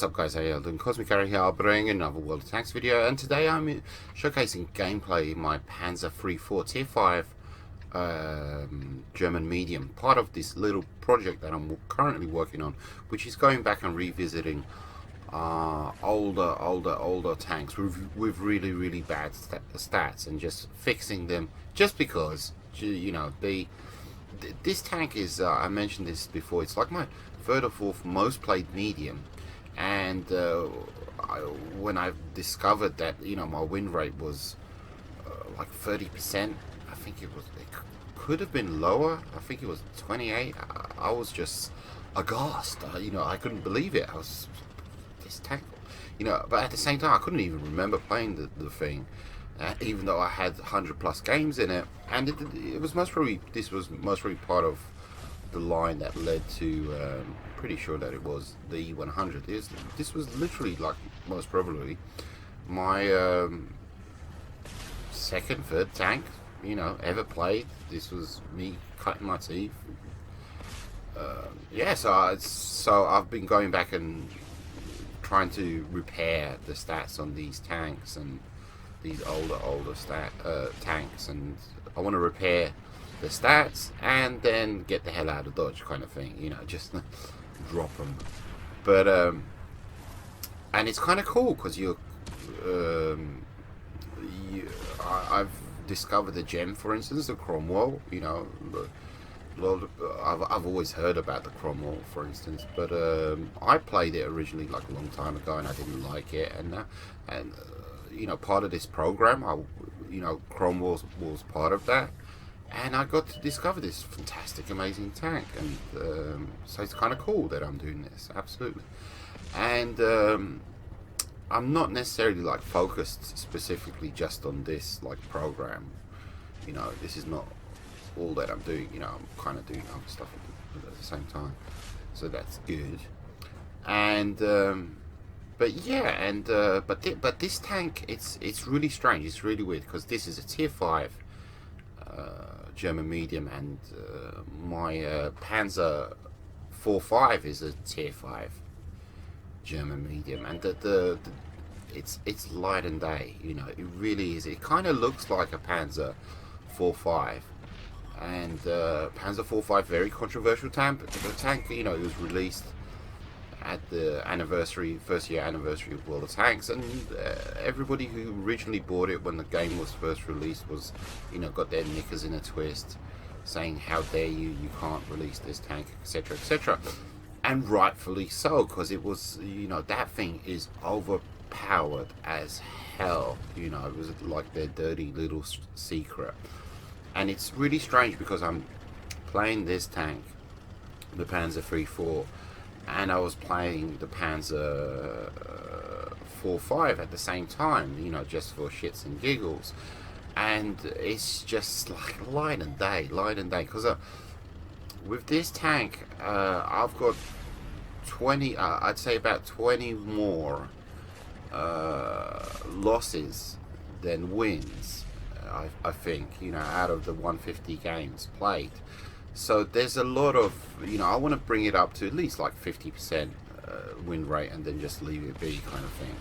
What's up guys, how you doing? Cosmic Carry here, I'll be bringing another World of Tanks video, and today I'm showcasing gameplay in my Panzer 3-4 Tier 5 German medium, part of this little project that I'm currently working on, which is going back and revisiting older tanks with really bad stats and just fixing them, just because, you know, this tank is, I mentioned this before, it's like my third or fourth most played medium. And when I discovered that, you know, my win rate was like 30%, I think it could have been lower. I think it was 28. I was just aghast. You know, I couldn't believe it. I was this tank, you know. But at the same time, I couldn't even remember playing the thing, even though I had 100+ games in it. And it was most probably, this was most probably part of the line that led to, pretty sure that it was the E100. This was literally, like, most probably my second, third tank, you know, ever played. This was me cutting my teeth. Yeah, so I've been going back and trying to repair the stats on these tanks and these older tanks, and I want to repair the stats and then get the hell out of Dodge, kind of thing, you know, just drop them. But and it's kind of cool because I've discovered the gem, for instance, the Cromwell. You know, I've always heard about the Cromwell, for instance, but I played it originally like a long time ago and I didn't like it, and you know, part of this program, you know, Cromwell was part of that. And I got to discover this fantastic, amazing tank, and so it's kind of cool that I'm doing this, absolutely. And I'm not necessarily like focused specifically just on this like program. You know, this is not all that I'm doing. You know, I'm kind of doing other stuff at the same time, so that's good. And but yeah, and but this tank, it's really strange. It's really weird because this is a Tier 5. German medium, and my Panzer 4.5 is a Tier 5 German medium, and it's light and day, you know, it really is. It kind of looks like a Panzer 4.5, and Panzer 4.5, very controversial tank. The tank, you know, it was released at the first year anniversary of World of Tanks, and everybody who originally bought it when the game was first released was, you know, got their knickers in a twist, saying how dare you can't release this tank, etc, etc. And rightfully so, because it was, you know, that thing is overpowered as hell. You know, it was like their dirty little secret. And it's really strange because I'm playing this tank, the Panzer 3-4, and I was playing the Panzer 4.5 at the same time, you know, just for shits and giggles. And it's just like light and day, because with this tank, I've got 20, I'd say about 20 more losses than wins, I think, you know, out of the 150 games played. So there's a lot of, you know, I want to bring it up to at least like 50% win rate and then just leave it be, kind of thing.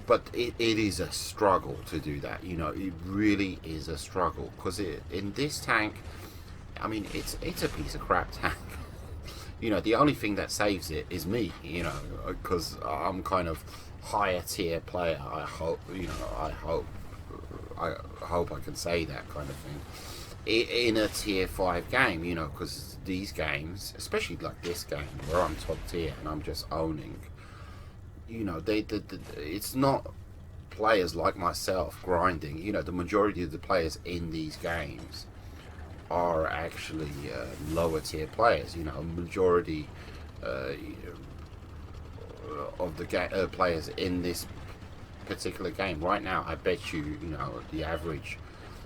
But it is a struggle to do that, you know, it really is a struggle, because in this tank, I mean, it's a piece of crap tank. You know, the only thing that saves it is me, you know, because I'm kind of higher tier player. I hope, you know, I hope I can say that, kind of thing, in a Tier 5 game, you know, because these games, especially like this game where I'm top tier and I'm just owning, you know, it's not players like myself grinding. You know, the majority of the players in these games are actually lower tier players. You know, a majority of the players in this particular game right now, I bet you, you know, the average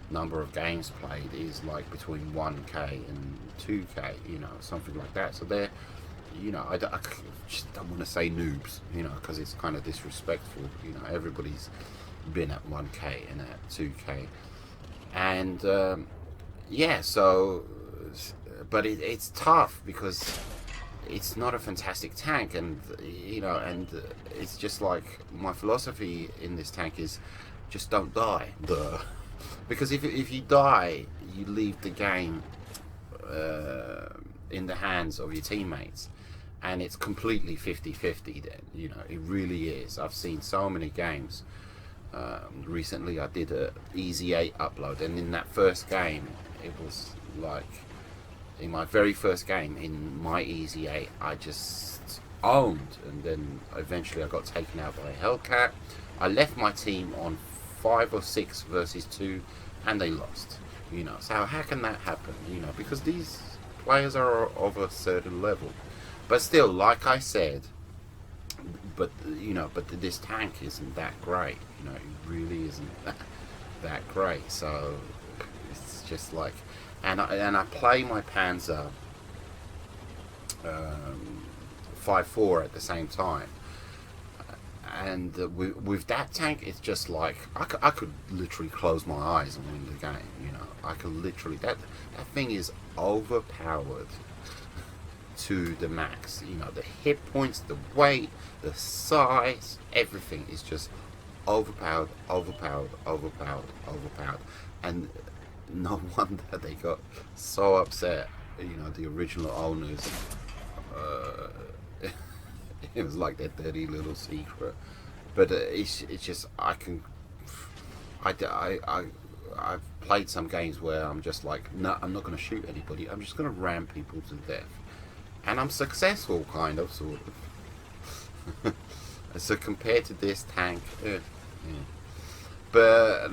number of games played is like between 1k and 2k, you know, something like that. So they're, you know, I just don't want to say noobs, you know, because it's kind of disrespectful. You know, everybody's been at 1k and at 2k, and yeah, so, but it's tough because it's not a fantastic tank, and it's just like my philosophy in this tank is just don't die. Duh. Because if you die, you leave the game in the hands of your teammates, and it's completely 50-50 then. It really is. I've seen so many games. Recently I did a Easy 8 upload, and in that first game, it was like, in my very first game in my Easy 8, I just owned, and then eventually I got taken out by a Hellcat. I left my team on 5 or 6 versus 2, and they lost. So how can that happen? Because these players are of a certain level. But still, like I said, but this tank isn't that great. It really isn't that great. So it's just like, and I play my Panzer 5.4 at the same time, and with that tank, it's just like I could literally close my eyes and win the game. I could literally, that thing is overpowered to the max. The hit points, the weight, the size, everything is just overpowered, and no wonder they got so upset. The original owners. It was like their dirty little secret, but it's just I've played some games where I'm just like, no, I'm not going to shoot anybody. I'm just going to ram people to death, and I'm successful, kind of, sort of. So compared to this tank, yeah. But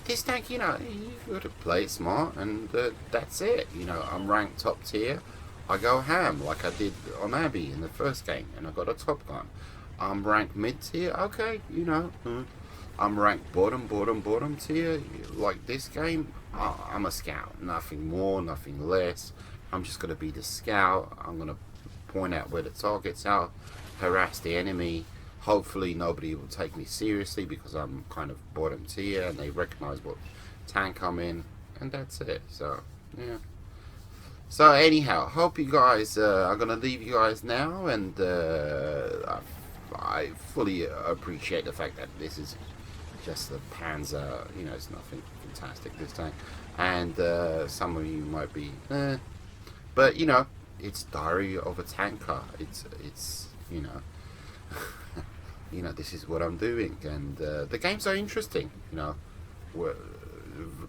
this tank, you got to play it smart, and that's it. I'm ranked top tier. I go ham like I did on Abbey in the first game, and I got a top gun. I'm ranked mid tier. Okay, I'm ranked bottom tier. Like this game, I'm a scout. Nothing more, nothing less. I'm just gonna be the scout. I'm gonna point out where the targets are, harass the enemy. Hopefully nobody will take me seriously because I'm kind of bottom tier, and they recognize what tank I'm in, and that's it. So yeah. So anyhow, hope you guys, I'm going to leave you guys now, and I fully appreciate the fact that this is just a Panzer, it's nothing fantastic this time, and some of you might be, but it's Diary of a Tanker. It's this is what I'm doing, and the games are interesting.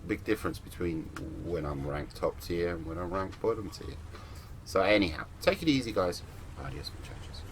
Big difference between when I'm ranked top tier and when I'm ranked bottom tier. So anyhow, take it easy, guys. Adios, muchachos.